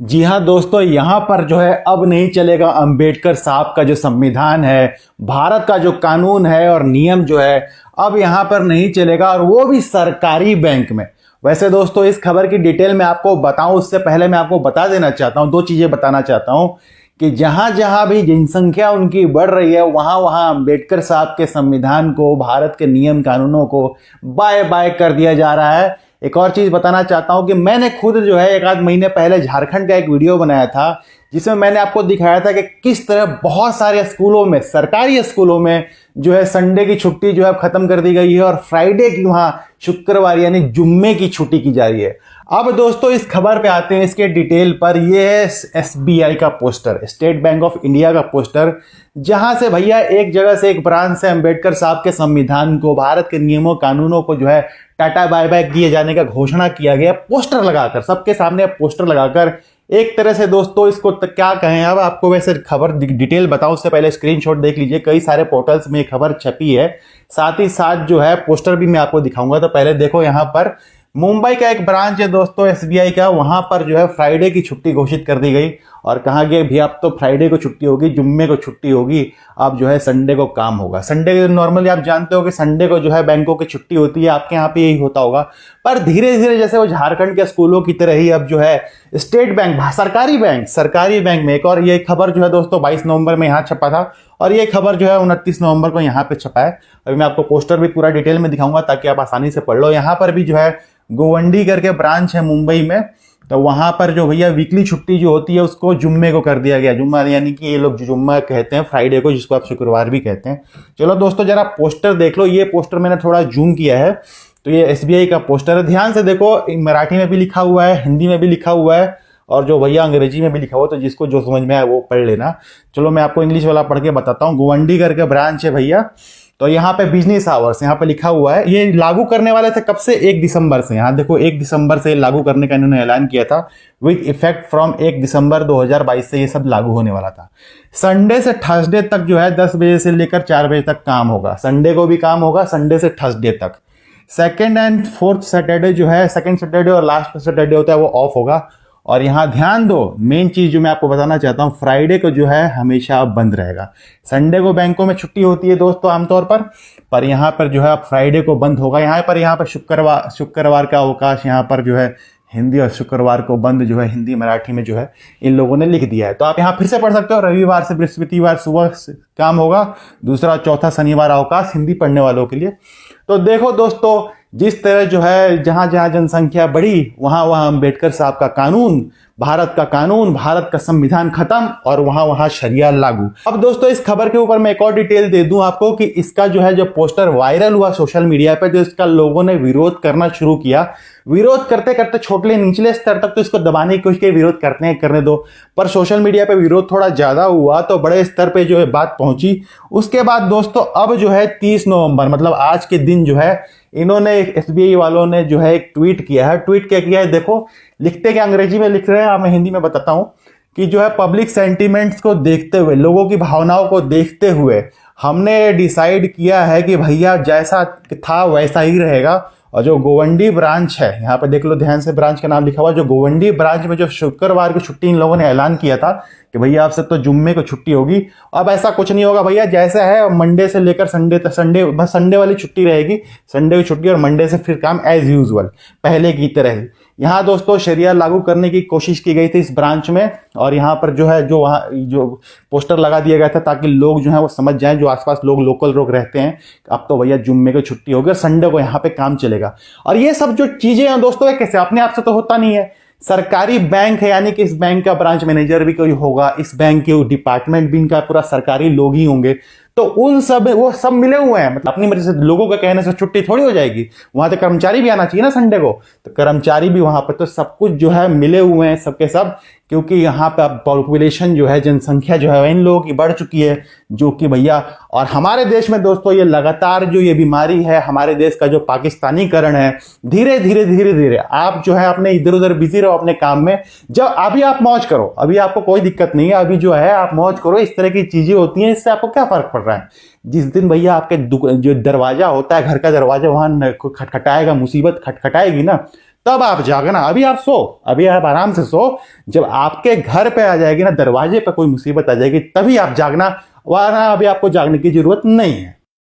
जी हाँ दोस्तों, यहाँ पर जो है अब नहीं चलेगा अंबेडकर साहब का जो संविधान है, भारत का जो कानून है और नियम जो है अब यहाँ पर नहीं चलेगा, और वो भी सरकारी बैंक में। वैसे दोस्तों, इस खबर की डिटेल में आपको बताऊं उससे पहले मैं आपको बता देना चाहता हूं, दो चीजें बताना चाहता हूं कि जहां जहां भी जनसंख्या उनकी बढ़ रही है वहां वहां अंबेडकर साहब के संविधान को, भारत के नियम कानूनों को बाय बाय कर दिया जा रहा है। एक और चीज बताना चाहता हूं कि मैंने खुद जो है एक आध महीने पहले झारखंड का एक वीडियो बनाया था जिसमें मैंने आपको दिखाया था कि किस तरह बहुत सारे स्कूलों में, सरकारी स्कूलों में जो है संडे की छुट्टी जो है खत्म कर दी गई है और फ्राइडे की वहां शुक्रवार यानी जुम्मे की छुट्टी की जा रही है। अब दोस्तों इस खबर पे आते हैं, इसके डिटेल पर। ये है एसबीआई का poster, state bank of India का पोस्टर, जहां से भैया एक जगह से, एक ब्रांच से अंबेडकर साहब के संविधान को, भारत के नियमों कानूनों को जो है टाटा बाय बाय किए जाने का घोषणा किया गया। पोस्टर लगाकर, सबके सामने पोस्टर लगाकर, एक तरह से दोस्तों इसको क्या कहें। अब आपको वैसे खबर डिटेल बताऊं उससे पहले स्क्रीनशॉट देख लीजिए, कई सारे पोर्टल्स में खबर छपी है, साथ ही साथ जो है पोस्टर भी मैं आपको दिखाऊंगा। तो पहले देखो, यहाँ पर मुंबई का एक ब्रांच है दोस्तों एसबीआई का, वहां पर जो है फ्राइडे की छुट्टी घोषित कर दी गई और कहा गया भी अब तो फ्राइडे को छुट्टी होगी, जुम्मे को छुट्टी होगी, अब जो है संडे को काम होगा। संडे नॉर्मली आप जानते हो कि संडे को जो है बैंकों की छुट्टी होती है, आपके यहाँ पे यही होता होगा। पर धीरे धीरे जैसे वो झारखंड के स्कूलों की तरह ही अब जो है स्टेट बैंक, सरकारी बैंक में एक और ये खबर जो है दोस्तों 22 नवंबर में यहाँ छपा था और ये खबर जो है 29 नवंबर को यहाँ पे छपा है। अभी मैं आपको पोस्टर भी पूरा डिटेल में दिखाऊंगा ताकि आप आसानी से पढ़ लो। यहाँ पर भी जो है गोवंडी करके ब्रांच है मुंबई में, तो वहां पर जो भैया वीकली छुट्टी जो होती है उसको जुम्मे को कर दिया गया। जुम्मा यानी कि ये लोग जुम्मा कहते हैं फ्राइडे को, जिसको आप शुक्रवार भी कहते हैं। चलो दोस्तों जरा पोस्टर देख लो, ये पोस्टर मैंने थोड़ा जूम किया है, तो ये एसबीआई का पोस्टर है। ध्यान से देखो, मराठी में भी लिखा हुआ है, हिंदी में भी लिखा हुआ है और जो भैया अंग्रेजी में भी लिखा हुआ, तो जिसको जो समझ में आए वो पढ़ लेना। चलो मैं आपको इंग्लिश वाला पढ़ के बताता हूँ। गोवंडी करके ब्रांच है भैया, तो यहाँ पे बिजनेस आवर्स यहाँ पे लिखा हुआ है। ये लागू करने वाले थे कब से? 1 दिसंबर से। यहाँ देखो 1 दिसंबर से लागू करने का इन्होंने ऐलान किया था। विद इफेक्ट फ्रॉम 1 दिसंबर 2022 से ये सब लागू होने वाला था। संडे से थर्सडे तक जो है 10 बजे से लेकर 4 बजे तक काम होगा। संडे को भी काम होगा, संडे से थर्सडे तक। सेकेंड एंड फोर्थ सैटरडे जो है, सेकेंड सैटरडे और लास्ट सैटरडे होता है, वो ऑफ होगा। और यहां ध्यान दो, मेन चीज जो मैं आपको बताना चाहता हूं, फ्राइडे को जो है हमेशा बंद रहेगा। संडे को बैंकों में छुट्टी होती है दोस्तों आमतौर पर यहां पर जो है फ्राइडे को बंद होगा। यहाँ पर शुक्रवार का अवकाश यहाँ पर जो है हिंदी, और शुक्रवार को बंद जो है हिंदी मराठी में जो है इन लोगों ने लिख दिया है। तो आप यहाँ फिर से पढ़ सकते हो, रविवार से बृहस्पतिवार सुबह काम होगा, दूसरा चौथा शनिवार अवकाश हिंदी पढ़ने वालों के लिए। तो देखो दोस्तों, जिस तरह जो है जहां जहां जनसंख्या बढ़ी वहां वहां अंबेडकर साहब का कानून, भारत का कानून, भारत का संविधान खत्म और वहां वहां शरिया लागू। अब दोस्तों इस खबर के ऊपर मैं एक और डिटेल दे दूं आपको कि इसका जो है, जो पोस्टर वायरल हुआ सोशल मीडिया पे, जो इसका लोगों ने विरोध करना शुरू किया, विरोध करते करते छोटे निचले स्तर तक तो इसको दबाने की कोशिश की, विरोध करते हैं करने दो, पर सोशल मीडिया पे विरोध थोड़ा ज्यादा हुआ तो बड़े स्तर पे जो है बात पहुंची। उसके बाद दोस्तों अब जो है 30 नवंबर मतलब आज के दिन जो है इन्होंने, एसबीआई वालों ने जो है एक ट्वीट किया है। ट्वीट क्या किया है देखो, लिखते क्या अंग्रेजी में लिख रहे हैं, मैं हिंदी में बताता हूं कि जो है पब्लिक सेंटीमेंट्स को देखते हुए, लोगों की भावनाओं को देखते हुए हमने डिसाइड किया है कि भैया जैसा था वैसा ही रहेगा। और जो गोवंडी ब्रांच है, यहाँ पे देख लो ध्यान से, ब्रांच का नाम लिखा हुआ, जो गोवंडी ब्रांच में जो शुक्रवार की छुट्टी इन लोगों ने ऐलान किया था कि भैया आपसे तो जुम्मे को छुट्टी होगी, अब ऐसा कुछ नहीं होगा भैया, जैसा है मंडे से लेकर संडे तक, संडे बस संडे वाली छुट्टी रहेगी, संडे की छुट्टी, और मंडे से फिर काम एज यूजुअल पहले की तरह। यहाँ दोस्तों शरिया लागू करने की कोशिश की गई थी इस ब्रांच में, और यहाँ पर जो है जो पोस्टर लगा दिया गया था ताकि लोग जो है वो समझ जाएं, जो आसपास लोग, लोकल लोग रहते हैं, अब तो भैया जुम्मे को छुट्टी होगी और संडे को यहाँ पे काम चलेगा। और ये सब जो चीजें हैं दोस्तों, कैसे अपने आप से तो होता नहीं है। सरकारी बैंक है, यानी कि इस बैंक का ब्रांच मैनेजर भी कोई होगा, इस बैंक के डिपार्टमेंट भी इनका पूरा सरकारी लोग ही होंगे, तो उन सब वो सब मिले हुए हैं। मतलब अपनी मर्जी से, लोगों का कहने से छुट्टी थोड़ी हो जाएगी, वहां तो कर्मचारी भी आना चाहिए ना संडे को, तो कर्मचारी भी वहां पर, तो सब कुछ जो है मिले हुए हैं सबके सब, क्योंकि यहाँ पे पॉपुलेशन जो है, जनसंख्या जो है इन लोगों की बढ़ चुकी है, जो कि भैया, और हमारे देश में दोस्तों ये लगातार जो ये बीमारी है, हमारे देश का जो पाकिस्तानीकरण है, धीरे धीरे धीरे धीरे आप जो है अपने इधर उधर बिजी रहो अपने काम में। जब अभी आप मौज करो, अभी आपको कोई दिक्कत नहीं है, अभी जो है आप मौज करो, इस तरह की चीजें होती हैं, इससे आपको क्या फर्क पड़ रहा है। जिस दिन भैया आपके जो दरवाजा होता है, घर का दरवाजा, वहां खटखटाएगा, मुसीबत खटखटाएगी ना, तब आप जागना। अभी आप सो, अभी आप आराम से सो। जब आपके घर पे आ जाएगी ना, दरवाजे पे कोई मुसीबत आ जाएगी, तभी आप जागना, वरना अभी आपको जागने की जरूरत नहीं है।